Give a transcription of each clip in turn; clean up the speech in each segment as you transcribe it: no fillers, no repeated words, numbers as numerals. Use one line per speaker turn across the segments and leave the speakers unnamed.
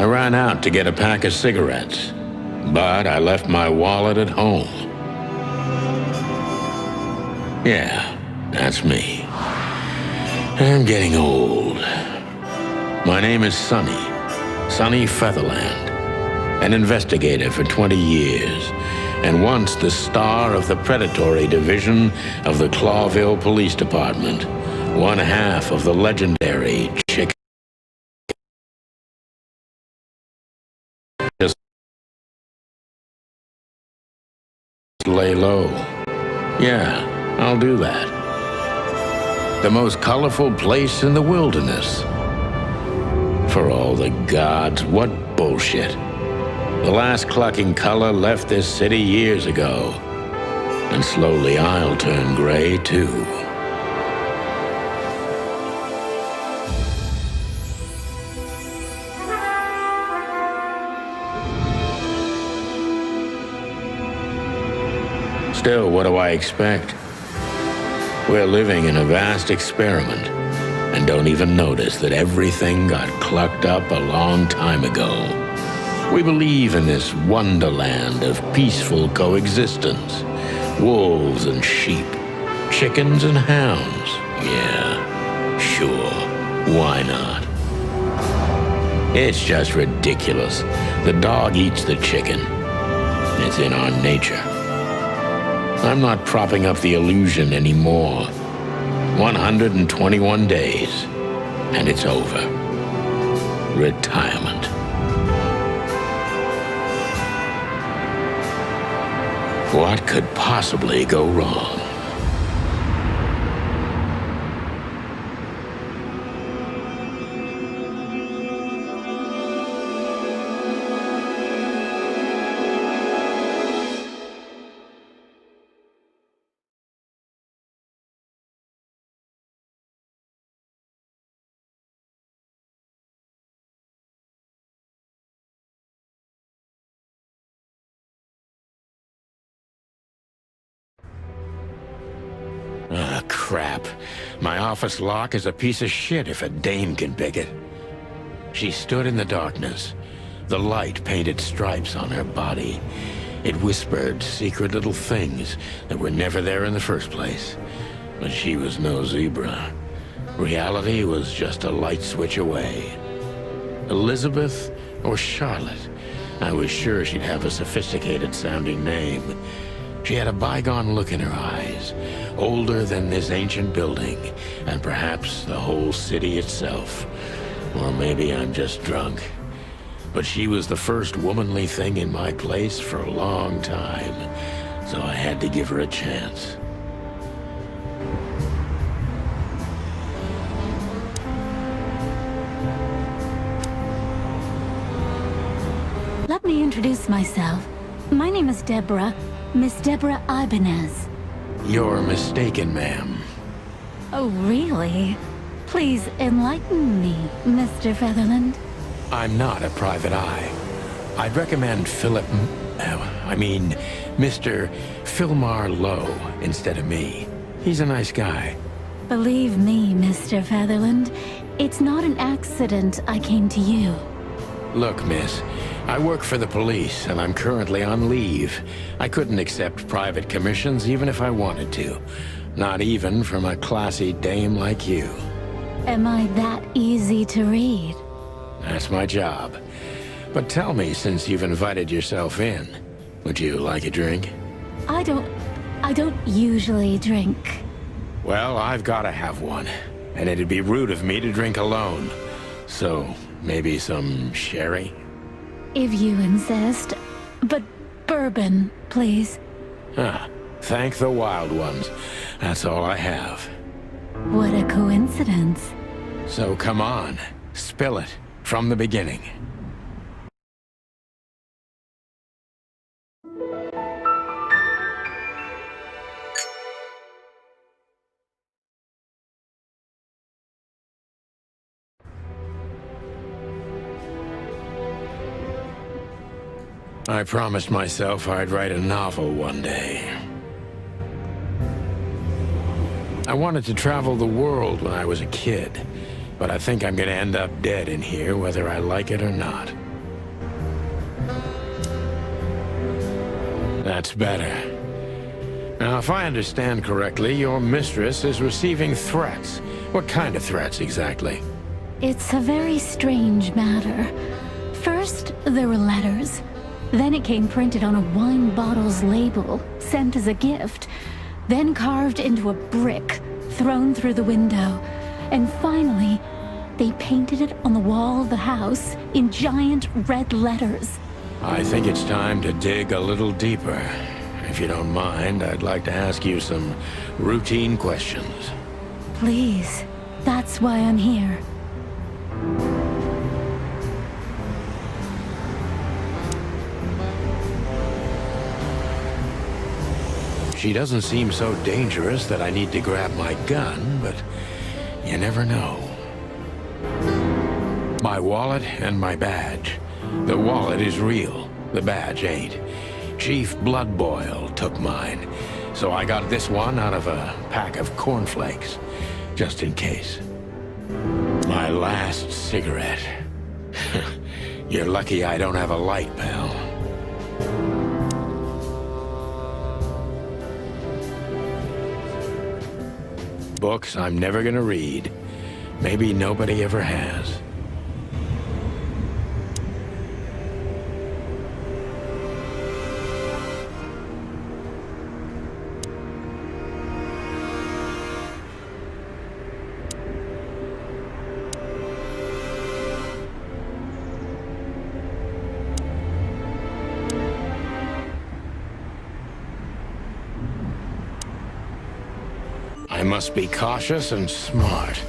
ran out to get a pack of cigarettes, but I left my wallet at home. Yeah, that's me. I'm getting old. My name is Sonny Featherland, an investigator for 20 years, and once the star of the predatory division of the Clawville Police Department, one half of the legendary Chicken. Just lay low. Yeah, I'll do that. The most colorful place in the wilderness. For all the gods, what bullshit. The last clucking color left this city years ago. And slowly I'll turn gray, too. Still, what do I expect? We're living in a vast experiment, and don't even notice that everything got clucked up a long time ago. We believe in this wonderland of peaceful coexistence. Wolves and sheep, chickens and hounds. Yeah, sure, why not? It's just ridiculous. The dog eats the chicken. It's in our nature. I'm not propping up the illusion anymore. 121 days, and it's over. Retirement. What could possibly go wrong? Ah, crap. My office lock is a piece of shit if a dame can pick it. She stood in the darkness. The light painted stripes on her body. It whispered secret little things that were never there in the first place. But she was no zebra. Reality was just a light switch away. Elizabeth or Charlotte? I was sure she'd have a sophisticated-sounding name. She had a bygone look in her eyes, older than this ancient building, and perhaps the whole city itself. Or maybe I'm just drunk. But she was the first womanly thing in my place for a long time, so I had to give her a chance.
Let me introduce myself. My name is Deborah. Miss Deborah Ibanez.
You're mistaken, ma'am.
Oh, really? Please enlighten me, Mr. Featherland.
I'm not a private eye. I'd recommend Mr. Philmar Lowe instead of me. He's a nice guy.
Believe me, Mr. Featherland, it's not an accident I came to you.
Look, miss, I work for the police, and I'm currently on leave. I couldn't accept private commissions even if I wanted to. Not even from a classy dame like you.
Am I that easy to read?
That's my job. But tell me, since you've invited yourself in, would you like a drink?
I don't usually drink.
Well, I've gotta have one, and it'd be rude of me to drink alone. So, maybe some sherry?
If you insist. But bourbon, please.
Ah, thank the wild ones. That's all I have.
What a coincidence.
So come on, spill it from the beginning. I promised myself I'd write a novel one day. I wanted to travel the world when I was a kid, but I think I'm gonna end up dead in here whether I like it or not. That's better. Now, if I understand correctly, your mistress is receiving threats. What kind of threats, exactly?
It's a very strange matter. First, there were letters. Then it came printed on a wine bottle's label, sent as a gift. Then carved into a brick, thrown through the window. And finally, they painted it on the wall of the house in giant red letters.
I think it's time to dig a little deeper. If you don't mind, I'd like to ask you some routine questions.
Please, that's why I'm here.
She doesn't seem so dangerous that I need to grab my gun, but you never know. My wallet and my badge. The wallet is real, the badge ain't. Chief Bloodboil took mine, so I got this one out of a pack of cornflakes, just in case. My last cigarette. You're lucky I don't have a light, pal. Books I'm never gonna read. Maybe nobody ever has. I must be cautious and smart.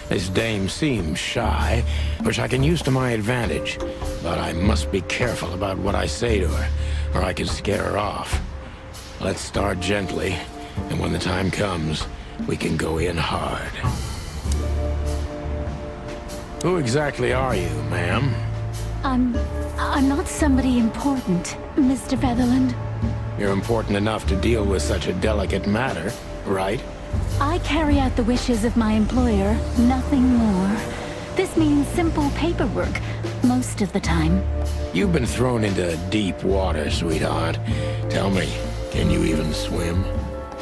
This dame seems shy, which I can use to my advantage. But I must be careful about what I say to her, or I can scare her off. Let's start gently, and when the time comes, we can go in hard. Who exactly are you, ma'am?
I'm not somebody important, Mr. Featherland.
You're important enough to deal with such a delicate matter, right?
I carry out the wishes of my employer, nothing more. This means simple paperwork, most of the time.
You've been thrown into deep water, sweetheart. Tell me, can you even swim?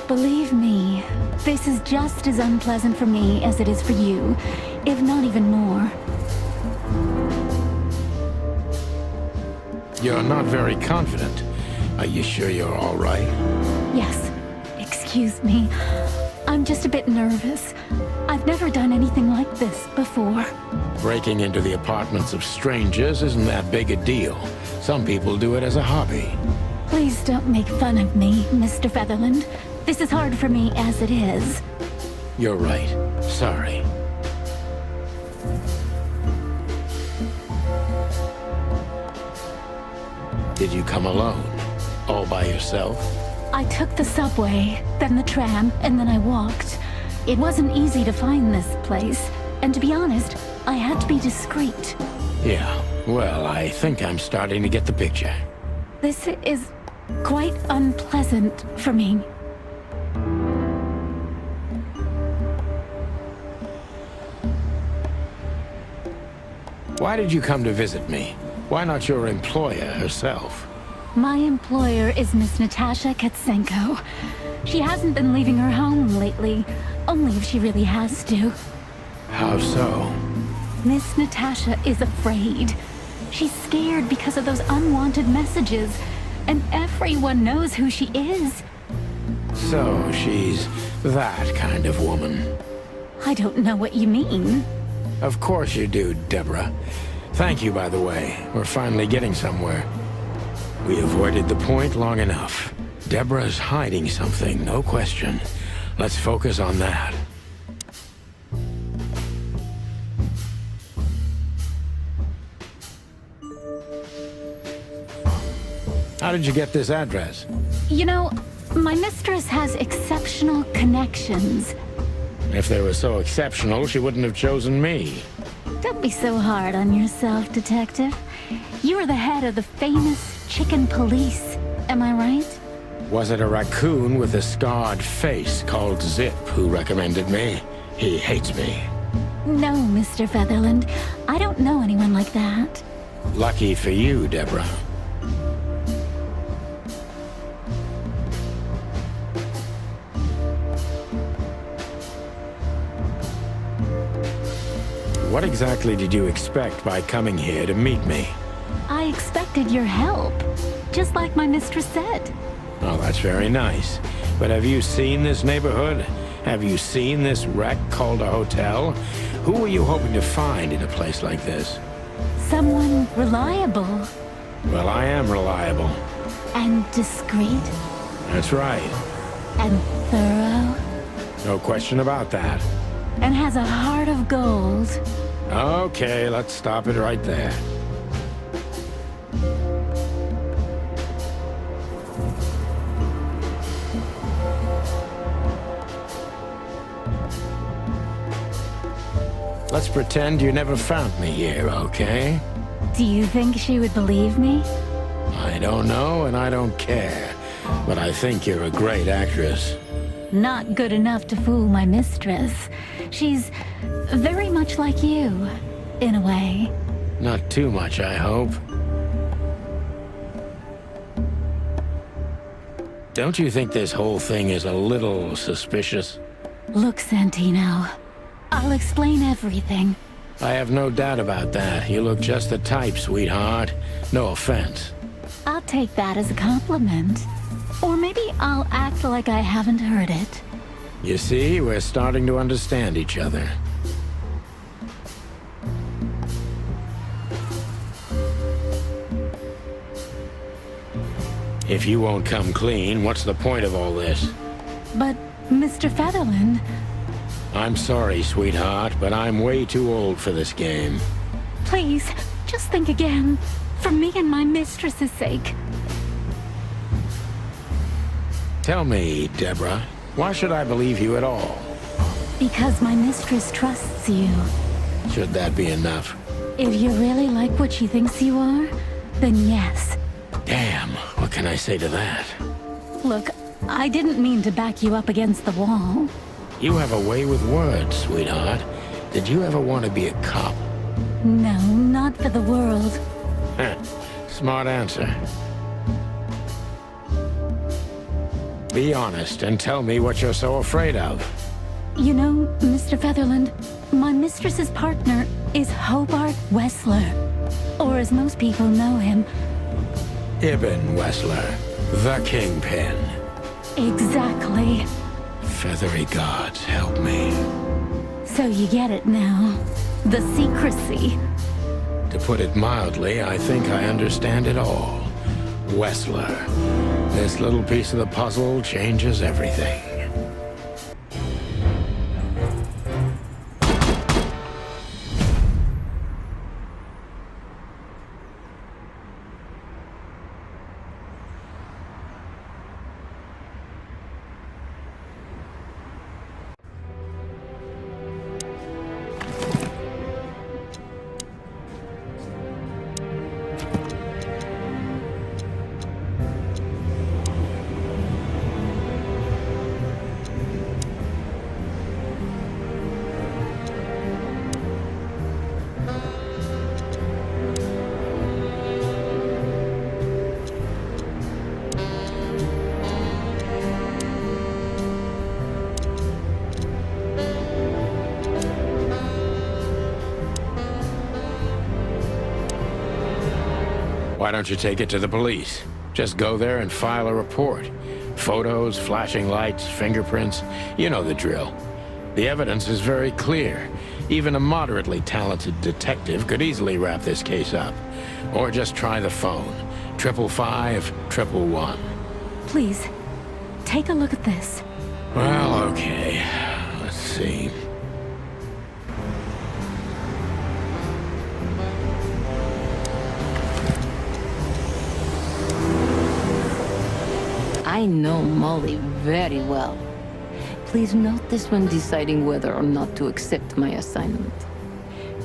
Believe me, this is just as unpleasant for me as it is for you, if not even more.
You're not very confident. Are you sure you're all right?
Yes, excuse me. I'm just a bit nervous. I've never done anything like this before.
Breaking into the apartments of strangers isn't that big a deal. Some people do it as a hobby.
Please don't make fun of me, Mr. Featherland. This is hard for me as it is.
You're right. Sorry. Did you come alone? All by yourself?
I took the subway, then the tram, and then I walked. It wasn't easy to find this place, and to be honest, I had to be discreet.
Yeah, well, I think I'm starting to get the picture.
This is quite unpleasant for me.
Why did you come to visit me? Why not your employer herself?
My employer is Miss Natasha Katsenko. She hasn't been leaving her home lately, only if she really has to.
How so?
Miss Natasha is afraid. She's scared because of those unwanted messages, and everyone knows who she is.
So she's that kind of woman.
I don't know what you mean.
Of course you do, Deborah. Thank you, by the way. We're finally getting somewhere. We avoided the point long enough. Deborah's hiding something, no question. Let's focus on that. How did you get this address?
You know, my mistress has exceptional connections.
If they were so exceptional, she wouldn't have chosen me.
Don't be so hard on yourself, Detective. You are the head of the famous Chicken Police, am I right?
Was it a raccoon with a scarred face called Zip who recommended me? He hates me.
No, Mr. Featherland. I don't know anyone like that.
Lucky for you, Deborah. What exactly did you expect by coming here to meet me?
I expected your help, just like my mistress said.
Oh, that's very nice. But have you seen this neighborhood? Have you seen this wreck called a hotel? Who were you hoping to find in a place like this?
Someone reliable
Well, I am reliable.
and discreet
That's right.
and thorough
No question about that.
and has a heart of gold.
Okay, let's stop it right there. Let's pretend you never found me here, okay?
Do you think she would believe me?
I don't know and I don't care, but I think you're a great actress.
Not good enough to fool my mistress. She's very much like you, in a way.
Not too much, I hope. Don't you think this whole thing is a little suspicious?
Look, Santino, I'll explain everything.
I have no doubt about that. You look just the type, sweetheart. No offense.
I'll take that as a compliment. Or maybe I'll act like I haven't heard it.
You see, we're starting to understand each other. If you won't come clean, what's the point of all this?
But, Mr. Featherland,
I'm sorry, sweetheart, but I'm way too old for this game.
please, just think again. For me and my mistress's sake.
Tell me, Deborah, why should I believe you at all?
Because my mistress trusts you.
Should that be enough?
If you really like what she thinks you are, then yes.
Damn, what can I say to that?
Look, I didn't mean to back you up against the wall.
You have a way with words, sweetheart. Did you ever want to be a cop?
No, not for the world.
Heh, smart answer. Be honest and tell me what you're so afraid of.
You know, Mr. Featherland, my mistress's partner is Hobart Wessler. Or as most people know him,
Ibn Wessler, the Kingpin.
exactly.
Feathery gods, help me.
So you get it now. The secrecy.
To put it mildly, I think I understand it all. Wessler. This little piece of the puzzle changes everything. Why don't you take it to the police? Just go there and file a report. Photos, flashing lights, fingerprints, you know the drill. The evidence is very clear. Even a moderately talented detective could easily wrap this case up. Or just try the phone. 555-111.
Please, take a look at this.
Well, okay. Let's see.
I know Molly very well. Please note this when deciding whether or not to accept my assignment.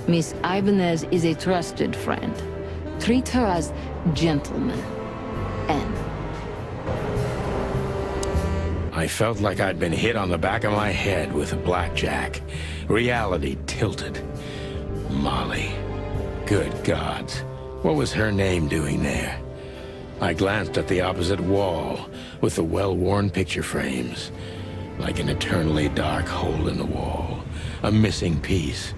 Miss Ibanez is a trusted friend. Treat her as gentleman. N.
I felt like I'd been hit on the back of my head with a blackjack. Reality tilted. Molly. Good gods. What was her name doing there? I glanced at the opposite wall with the well-worn picture frames. Like an eternally dark hole in the wall. A missing piece.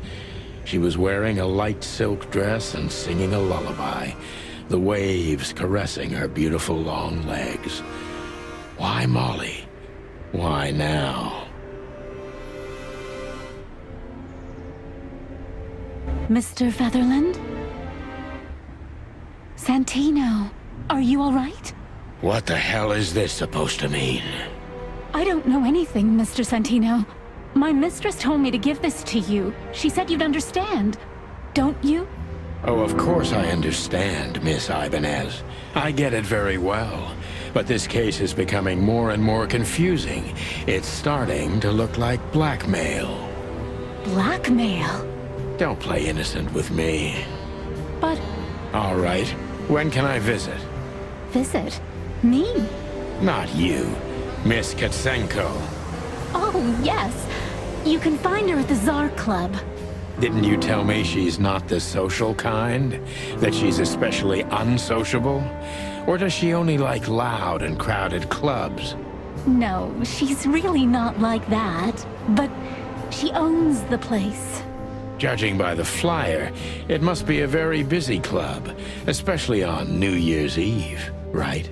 She was wearing a light silk dress and singing a lullaby, the waves caressing her beautiful long legs. Why Molly? Why now?
Mr. Featherland? Santino, are you all right?
What the hell is this supposed to mean?
I don't know anything, Mr. Santino. My mistress told me to give this to you. She said you'd understand. Don't you?
Oh, of course I understand, Miss Ibanez. I get it very well. But this case is becoming more and more confusing. It's starting to look like blackmail.
Blackmail?
Don't play innocent with me.
But...
All right. When can I visit?
Visit? Me?
Not you. Miss Katsenko.
Oh, yes. You can find her at the Tsar Club.
Didn't you tell me she's not the social kind? That she's especially unsociable? Or does she only like loud and crowded clubs?
No, she's really not like that. But she owns the place.
Judging by the flyer, it must be a very busy club, especially on New Year's Eve, right?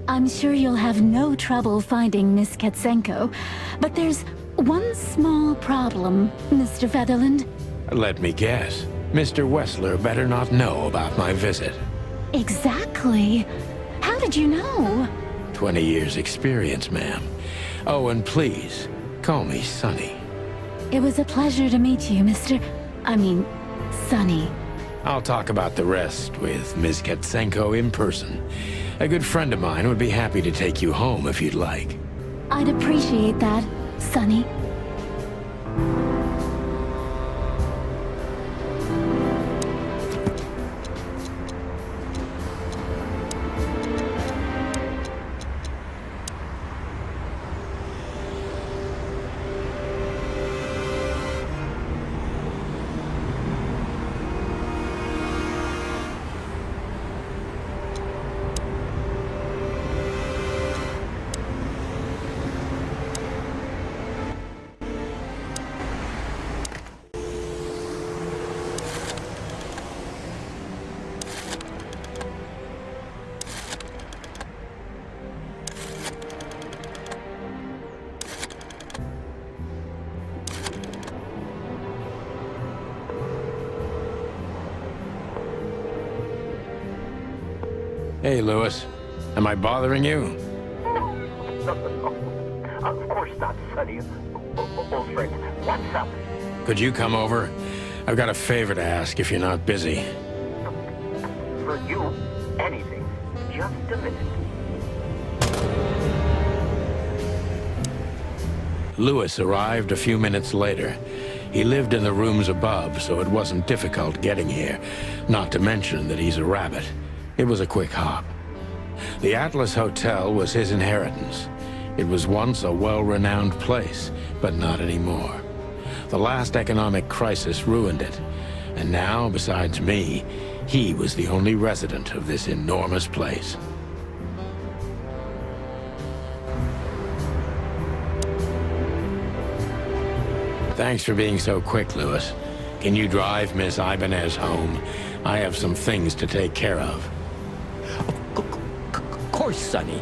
I'm sure you'll have no trouble finding Miss Katsenko, but there's one small problem, Mr. Featherland.
Let me guess. Mr. Wessler better not know about my visit.
Exactly. How did you know?
20 years experience, ma'am. Oh, and please, call me Sonny.
It was a pleasure to meet you, Sonny.
I'll talk about the rest with Ms. Katsenko in person. A good friend of mine would be happy to take you home if you'd like.
I'd appreciate that, Sonny.
Hey, Lewis. Am I bothering you?
No. Of course not, Sonny. Old friend, what's up?
Could you come over? I've got a favor to ask if you're not busy.
For you, anything. Just a minute.
Lewis arrived a few minutes later. He lived in the rooms above, so it wasn't difficult getting here. Not to mention that he's a rabbit. It was a quick hop. The Atlas Hotel was his inheritance. It was once a well-renowned place, but not anymore. The last economic crisis ruined it. And now, besides me, he was the only resident of this enormous place. Thanks for being so quick, Lewis. Can you drive Miss Ibanez home? I have some things to take care of.
Of course, Sonny.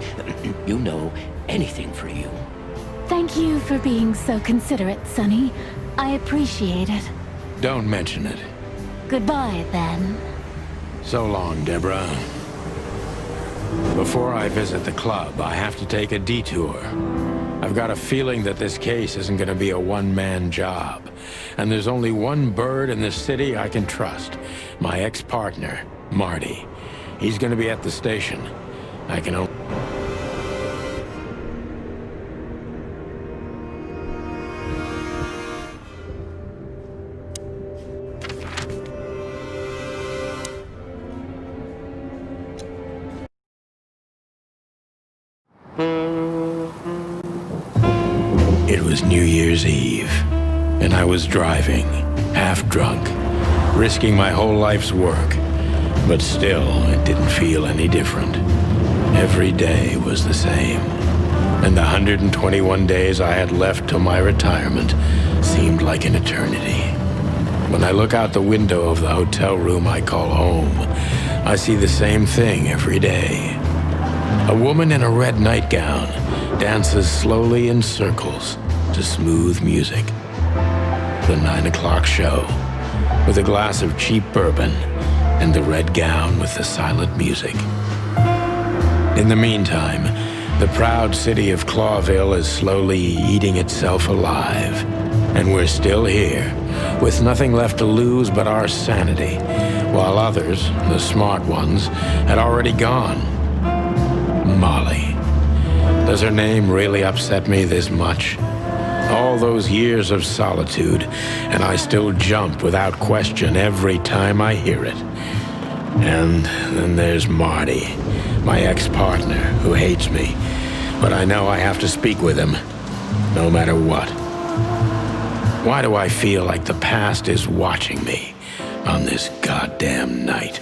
You know, anything for you.
Thank you for being so considerate, Sonny. I appreciate it.
Don't mention it.
Goodbye, then.
So long, Deborah. Before I visit the club, I have to take a detour. I've got a feeling that this case isn't going to be a one-man job. And there's only one bird in this city I can trust. My ex-partner, Marty. He's going to be at the station. I can only... It was New Year's Eve, and I was driving, half drunk, risking my whole life's work. But still, it didn't feel any different. Every day was the same. And the 121 days I had left till my retirement seemed like an eternity. When I look out the window of the hotel room I call home, I see the same thing every day. A woman in a red nightgown dances slowly in circles to smooth music. The 9 o'clock show, with a glass of cheap bourbon and the red gown with the silent music. In the meantime, the proud city of Clawville is slowly eating itself alive. And we're still here, with nothing left to lose but our sanity, while others, the smart ones, had already gone. Molly. Does her name really upset me this much? All those years of solitude, and I still jump without question every time I hear it. And then there's Marty, my ex-partner, who hates me. But I know I have to speak with him, no matter what. Why do I feel like the past is watching me on this goddamn night?